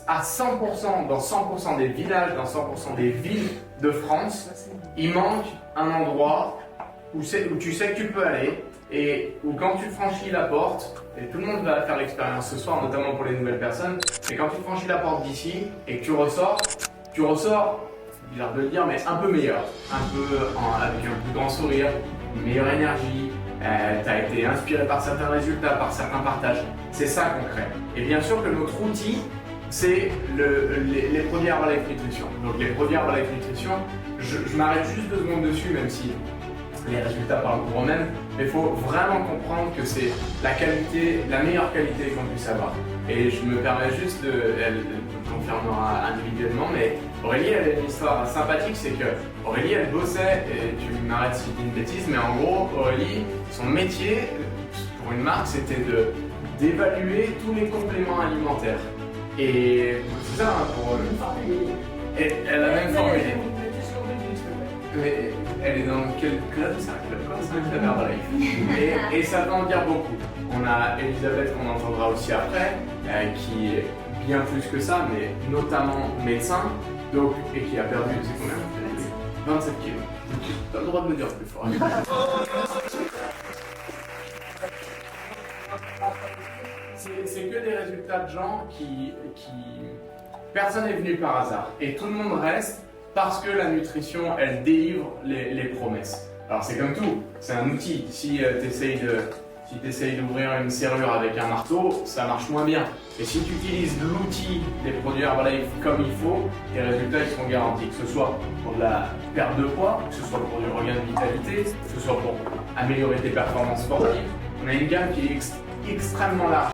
à 100%, dans 100% des villages, dans 100% des villes de France, il manque un endroit où tu sais que tu peux aller et où quand tu franchis la porte, et tout le monde va faire l'expérience ce soir, notamment pour les nouvelles personnes, mais quand tu franchis la porte d'ici et que tu ressors, bizarre de le dire, mais un peu meilleur, avec un plus grand sourire, une meilleure énergie, tu as été inspiré par certains résultats, par certains partages. C'est ça qu'on crée. Et bien sûr que notre outil, c'est les produits Herbalife Nutrition. Donc les produits Herbalife Nutrition, je m'arrête juste 2 secondes dessus, même si les résultats parlent pour eux-mêmes, mais il faut vraiment comprendre que c'est la qualité, la meilleure qualité qu'on puisse avoir. Et je me permets juste elle confirmera individuellement, mais Aurélie, elle a une histoire sympathique, c'est que Aurélie, elle bossait, et tu m'arrêtes si je dis une bêtise, mais en gros, Aurélie, son métier pour une marque, c'était d'évaluer tous les compléments alimentaires. Et c'est ça, hein, pour et elle a même formulé. Mais elle est dans quel club? C'est un club Herbalife. Et ça va en dire beaucoup. On a Elisabeth qu'on entendra aussi après, qui est bien plus que ça, mais notamment médecin, donc, et qui a perdu, c'est combien? 27 kilos. Tu as le droit de me dire plus fort. C'est que des résultats de gens qui personne n'est venu par hasard. Et tout le monde reste parce que la nutrition, elle délivre les promesses. Alors c'est comme tout, c'est un outil. Si tu essayes d'ouvrir une serrure avec un marteau, ça marche moins bien. Et si tu utilises l'outil des produits Herbalife comme il faut, tes résultats ils seront garantis. Que ce soit pour de la perte de poids, que ce soit pour du regain de vitalité, que ce soit pour améliorer tes performances sportives. On a une gamme qui est extrêmement large.